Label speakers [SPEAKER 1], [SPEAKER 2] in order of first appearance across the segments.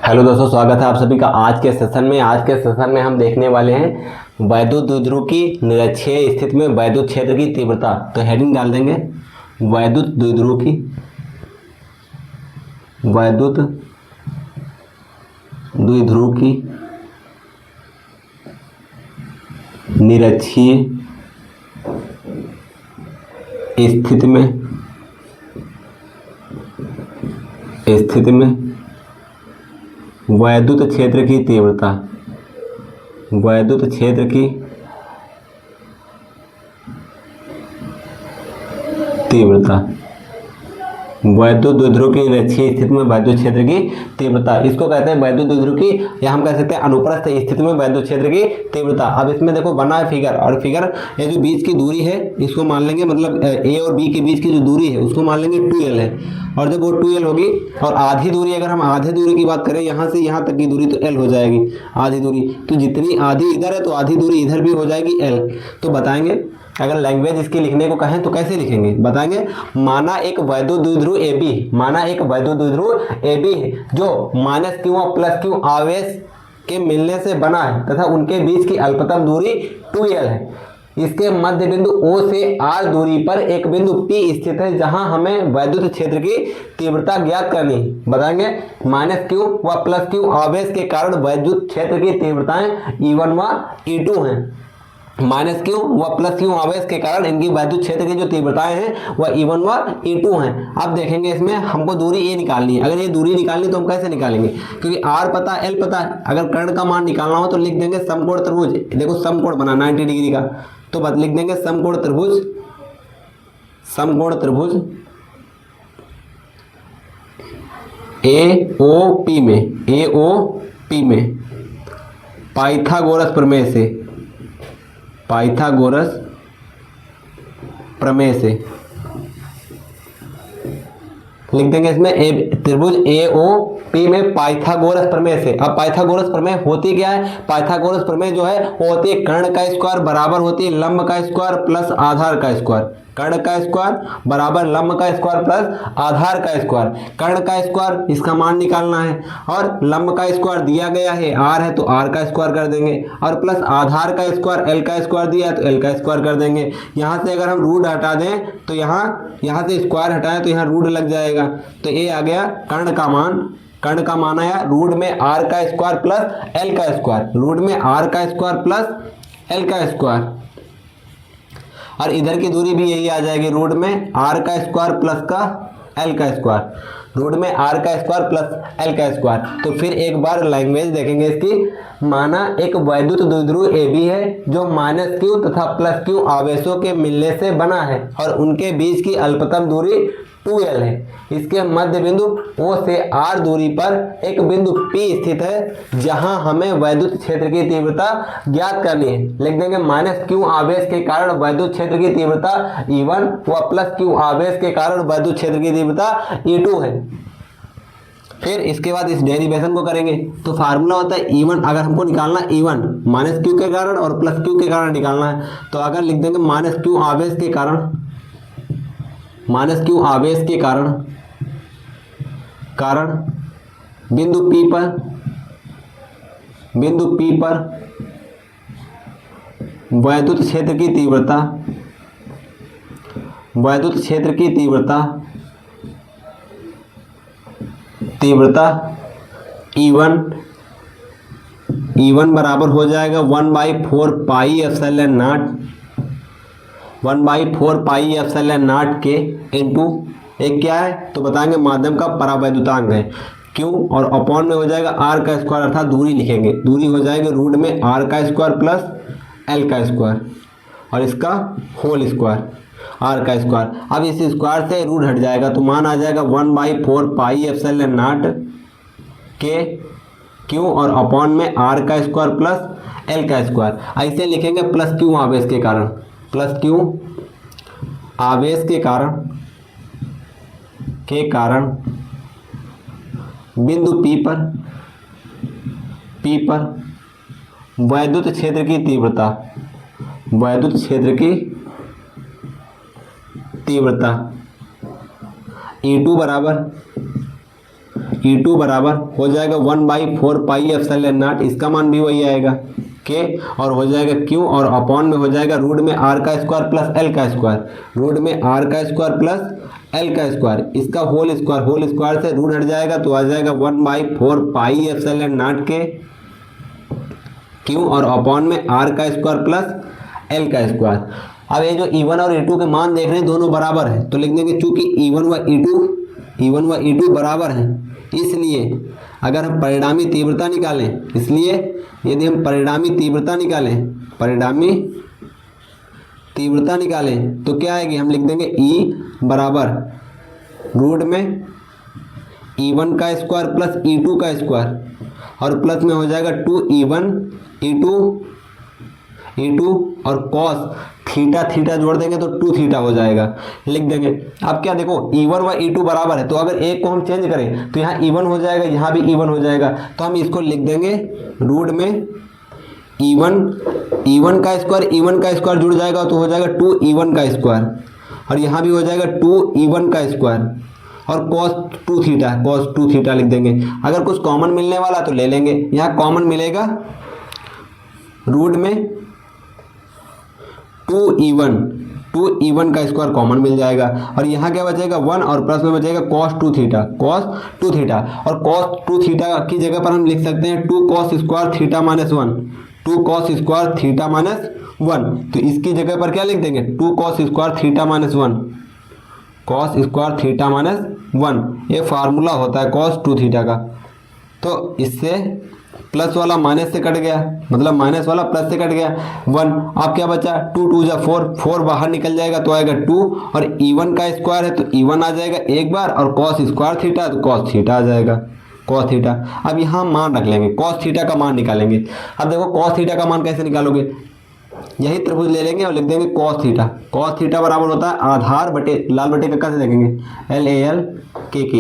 [SPEAKER 1] Hello दोस्तों, स्वागत है आप सभी का आज के सेशन में। आज के सेशन में हम देखने वाले हैं वैद्युत द्विध्रुव की निरक्षीय स्थिति में वैद्युत क्षेत्र की तीव्रता। तो हेडिंग डाल देंगे वैद्युत द्विध्रुव की निरक्षीय स्थिति में वैद्युत क्षेत्र की तीव्रता। वैद्युत द्विध्रुव की निरक्षीय स्थिति में वैद्युत क्षेत्र की तीव्रता, इसको कहते हैं वैद्युत द्विध्रुव की, या हम कह सकते हैं अनुप्रस्थ स्थिति में वैद्युत क्षेत्र की तीव्रता। अब इसमें देखो बना है फिगर, और फिगर ये जो बीच की दूरी है इसको मान लेंगे, मतलब ए और बी के बीच की जो दूरी है उसको मान लेंगे 2l है। और जब वो 2l होगी और आधी दूरी, अगर हम आधे दूरी की बात करें यहाँ से यहाँ तक की दूरी, तो l हो जाएगी आधी दूरी। तो जितनी आधी इधर है तो आधी दूरी इधर भी हो जाएगी l। तो बताएंगे अगर लैंग्वेज इसकी लिखने को कहें तो कैसे लिखेंगे, बताएंगे माना एक वैद्युत द्विध्रुव AB है जो -q और +q आवेश के मिलने से बना है तथा उनके बीच की अल्पतम दूरी 2l है। इसके मध्य बिंदु O से R दूरी पर एक बिंदु P स्थित है जहां हमें वैद्युत क्षेत्र की तीव्रता ज्ञात करनी है। बताएंगे -q व +q आवेश के कारण वैद्युत क्षेत्र की तीव्रताएं E1 व E2 हैं। -q व +q आवेश के कारण इनकी वैद्युत क्षेत्र की जो तीव्रताएं हैं वह E1 व E2 हैं। अब देखेंगे इसमें हमको दूरी A निकालनी है। अगर ये दूरी निकालनी तो हम कैसे निकालेंगे, क्योंकि R पता है L पता है। अगर कर्ण का मान निकालना हो तो लिख देंगे समकोण त्रिभुज। देखो समकोण बना 90 डिग्री का, तो बस लिख देंगे समकोण त्रिभुज AOP में पाइथागोरस प्रमेय से लिख देंगे इसमें त्रिभुज AOP में पाइथागोरस प्रमेय से। अब पाइथागोरस प्रमेय होती क्या है, पाइथागोरस प्रमेय जो है वो होती है कर्ण का स्क्वायर बराबर होती है लंब का स्क्वायर प्लस आधार का स्क्वायर। कर्ण का स्क्वायर बराबर लंब का स्क्वायर प्लस आधार का स्क्वायर। कर्ण का स्क्वायर इसका मान निकालना है, और लंब का स्क्वायर दिया गया है r है तो r का स्क्वायर कर देंगे, और प्लस आधार का स्क्वायर l का स्क्वायर दिया है तो l का स्क्वायर कर देंगे। यहाँ से अगर हम रूट हटा दें तो यहाँ से स्क्वायर हटाएं तो यहाँ रूट लग जाएगा। तो ये आ गया कर्ण का मान आया रूट में r का स्क्वायर प्लस l का स्क्वायर, रूट में r का स्क्वायर प्लस l का स्क्वायर, और इधर की दूरी भी यही आ जाएगी रूट में r का स्क्वायर प्लस का l का स्क्वायर, रूट में r का स्क्वायर प्लस l का स्क्वायर। तो फिर एक बार लैंग्वेज देखेंगे इसकी। माना एक वैद्युत द्विध्रुव AB है जो -q तथा +q आवेशों के मिलने से बना है और उनके बीच की अल्पतम दूरी 2l है। इसके मध्य बिंदु O से R दूरी पर एक बिंदु P स्थित है जहां हमें वैद्युत क्षेत्र की तीव्रता ज्ञात करनी है। लिख देंगे -q आवेश के कारण वैद्युत क्षेत्र की तीव्रता E1 व +q आवेश के कारण वैद्युत क्षेत्र की तीव्रता E2 है। फिर इसके बाद इस डेरिवेशन को करेंगे तो फार्मूला होता है E1। अगर हमको निकालना E1 -q के कारण और +q के कारण निकालना है, तो अगर लिख देंगे -q आवेश के कारण बिंदु P पर वैद्युत क्षेत्र की तीव्रता E1 बराबर हो जाएगा 1/4 पाई एप्सिलॉन नॉट के इनटू एक क्या है तो बताएंगे माध्यम का परावैद्युतांक है Q, और अपॉन में हो जाएगा R का स्क्वायर, अर्थात दूरी लिखेंगे, दूरी हो जाएगी रूट में R का स्क्वायर प्लस L का स्क्वायर और इसका होल स्क्वायर R का स्क्वायर। अब इस स्क्वायर से रूट हट जाएगा तो मान आ जाएगा 1/4 पाई एप्सिलॉन नॉट के Q और अपॉन में R का स्क्वायर प्लस L का स्क्वायर। ऐसे लिखेंगे +q आवेश के कारण बिंदु P पर वैद्युत क्षेत्र की तीव्रता E2 बराबर E2 बराबर हो जाएगा 1/4 पाई एप्सिलॉन नॉट, इसका मान भी वही आएगा के, और हो जाएगा Q, और अपॉन में हो जाएगा रूट में R का स्क्वायर प्लस L का स्क्वायर, रूट में R का स्क्वायर प्लस L का स्क्वायर, इसका होल स्क्वायर से रूट हट जाएगा तो आ जाएगा 1/4 पाई एप्सिलॉन नॉट के Q, और अपॉन में R का स्क्वायर प्लस L का स्क्वायर। अब ये जो E1 और E2 के मान देख रहे हैं दोनों बराबर है, तो लिख देंगे चूंकि E1 व E2 बराबर हैं, इसलिए अगर हम परिणामी तीव्रता निकालें, इसलिए यदि हम परिणामी तीव्रता निकालें तो क्या आएगी, हम लिख देंगे E बराबर रूट में E1 का स्क्वायर प्लस E2 का स्क्वायर, और प्लस में हो जाएगा 2E1 E2 और कॉस थीटा जोड़ देंगे तो 2 थीटा हो जाएगा, लिख देंगे। अब क्या देखो E1 व E2 बराबर है, तो अगर एक को हम चेंज करें तो यहाँ E1 हो जाएगा, यहाँ भी E1 हो जाएगा, तो हम इसको लिख देंगे रूट में E1 का स्क्वायर जुड़ जाएगा तो हो जाएगा 2E1 का स्क्वायर, और यहाँ भी हो जाएगा 2E1 का स्क्वायर, और cos 2 थीटा लिख देंगे। अगर कुछ कॉमन मिलने वाला तो ले लेंगे, यहाँ कॉमन मिलेगा रूट में 2E1 का स्क्वायर कॉमन मिल जाएगा, और यहाँ क्या बचेगा 1, और प्लस में बचेगा cos 2 थीटा, और cos 2 थीटा की जगह पर हम लिख सकते हैं 2 cos स्क्वायर थीटा माइनस 1, तो इसकी जगह पर क्या लिख देंगे 2 cos स्क्वायर थीटा माइनस 1, ये फार्मूला होता है cos 2 थीटा का। तो इससे प्लस वाला माइनस से कट गया, मतलब माइनस वाला प्लस से कट गया 1, अब क्या बचा 2 2 जा 4 बाहर निकल जाएगा तो आएगा 2, और E1 का स्क्वायर है तो E1 आ जाएगा एक बार, और cos स्क्वायर थीटा तो cos थीटा आ जाएगा, cos थीटा। अब यहाँ मान रख लेंगे, cos थीटा का मान निकालेंगे। अब देखो cos थीटा का मान कैसे निकालोगे, यही त्रिभुज ले लेंगे और लिख देंगे cos थीटा बराबर होता है आधार बटे लाल बटे का कैसे देखेंगे LAL KK,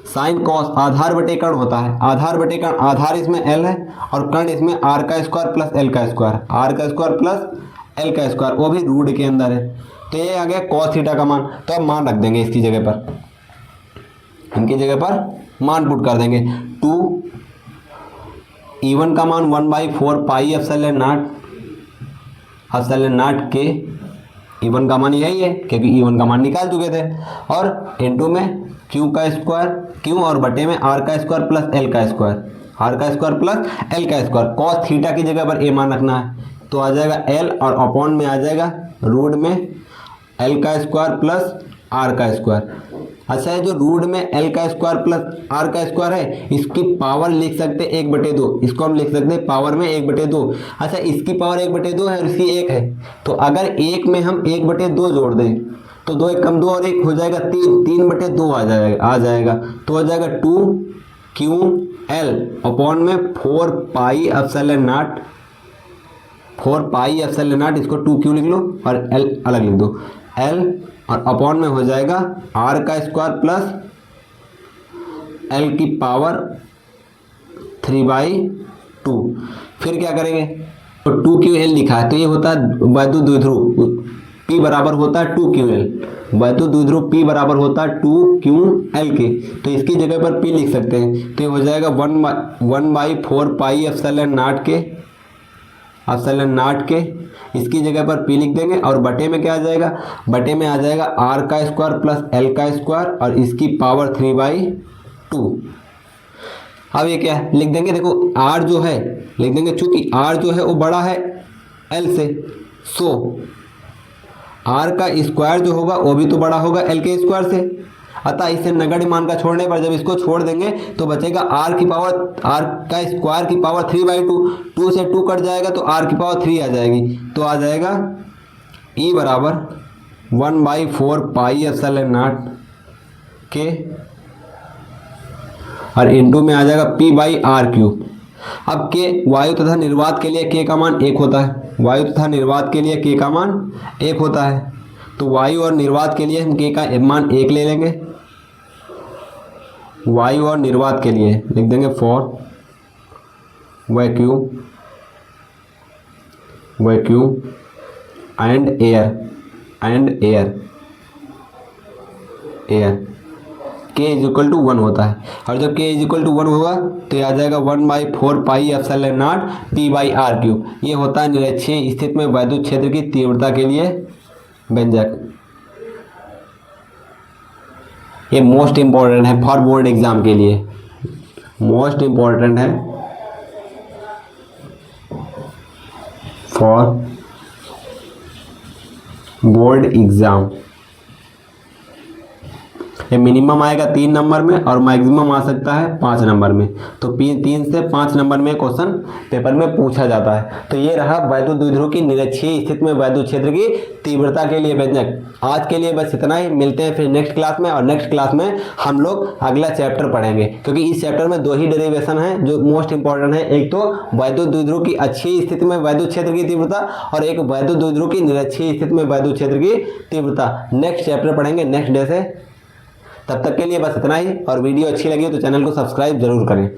[SPEAKER 1] साइन कॉस आधार बटे कर्ण होता है, आधार इसमें L है और कर्ण इसमें R का स्क्वायर प्लस L का स्क्वायर, वो भी रूट के अंदर है, तो ये आ गया cos थीटा का मान। तो अब मान रख देंगे इसकी जगह पर, इनकी जगह पर मान पुट कर देंगे 2E1 का मान 1/4 पाई एप्सिलॉन नॉट के, E1 का मान यही है क्योंकि E1 का मान निकाल चुके थे, और इनटू में Q का स्क्वायर, Q और बटे में R का स्क्वायर प्लस L का स्क्वायर, cos थीटा की जगह पर A मान रखना है तो आ जाएगा L, और अपॉन में आ जाएगा रूट में L का स्क्वायर प्लस R का स्क्वायर। अच्छा है जो रूट में L का स्क्वायर प्लस R का स्क्वायर है, इसकी पावर लिख सकते 1/2, इसको हम लिख सकते हैं पावर में 1/2। अच्छा इसकी पावर 1/2 है और इसकी 1 है, तो अगर 1 में हम 1/2 जोड़ दें तो 2 1 कम 2 और 1 हो जाएगा 3/2 आ जाएगा, तो हो जाएगा 2QL अपॉन में 4 पाई एप्सिलॉन नॉट, इसको 2Q लिख लो और L अलग लिख दो, L और अपॉन में हो जाएगा R का स्क्वायर प्लस L की पावर 3/2। फिर क्या करेंगे, तो 2QL लिखा है तो ये होता है वैद्युत द्विध्रुव P बराबर होता है 2QL, वैद्युत द्विध्रुव P बराबर होता है 2QL के, तो इसकी जगह पर P लिख सकते हैं, तो ये हो जाएगा 1/4 पाई एप्सिलॉन नॉट के, इसकी जगह पर P लिख देंगे, और बटे में क्या आ जाएगा, बटे में आ जाएगा R का स्क्वायर प्लस L का स्क्वायर और इसकी पावर 3/2। अब ये क्या है लिख देंगे, देखो R जो है लिख देंगे, चूंकि R जो है वो बड़ा है L से, सो R का स्क्वायर जो होगा वो भी तो बड़ा होगा L के स्क्वायर से, अतः इसे नगण्य मान का छोड़ने पर जब इसको छोड़ देंगे तो बचेगा R का स्क्वायर की पावर 3/2, 2 से 2 कट जाएगा तो R की पावर 3 आ जाएगी, तो आ जाएगा E बराबर 1/4 पाई एप्सिलॉन नॉट के, और इनटू में आ जाएगा P/R³। अब के वायु तथा निर्वात के लिए K का मान 1 होता है, वायु तथा निर्वात के लिए K का मान 1 होता है, तो वायु और निर्वात के लिए हम K का मान 1 ले लेंगे, वायु और निर्वात के लिए लिख देंगे for vacuum and air k is equal to 1 होता है। और जब k इज इक्वल टू 1 होगा तो ये आ जाएगा 1/4 पाई एप्सिलॉन नॉट p/r³। ये होता है निरक्षीय स्थिति में वैद्युत क्षेत्र की तीव्रता के लिए व्यंजक। ये मोस्ट इंपॉर्टेंट है फॉर बोर्ड एग्जाम के लिए, मोस्ट इंपॉर्टेंट है फॉर बोर्ड एग्जाम। ये मिनिमम आएगा 3 नंबर में और मैक्सिमम आ सकता है 5 नंबर में। तो 3 से 5 नंबर में क्वेश्चन पेपर में पूछा जाता है। तो ये रहा वैद्युत द्विध्रुव की निरक्षीय स्थिति में वैद्युत क्षेत्र की तीव्रता के लिए व्यंजक। आज के लिए बस इतना ही, मिलते हैं फिर नेक्स्ट क्लास में। और नेक्स्ट क्लास में हम लोग अगला चैप्टर पढ़ेंगे, क्योंकि इस चैप्टर में 2 ही डेरिवेशन है जो मोस्ट इंपॉर्टेंट है। एक तो वैद्युत द्विध्रुव की अच्छी स्थिति में वैद्युत क्षेत्र की तीव्रता और एक वैद्युत द्विध्रुव की निरक्षीय स्थिति में वैद्युत क्षेत्र की तीव्रता। नेक्स्ट चैप्टर पढ़ेंगे नेक्स्ट डे से। तब तक के लिए बस इतना ही। और वीडियो अच्छी लगी हो तो चैनल को सब्सक्राइब जरूर करें।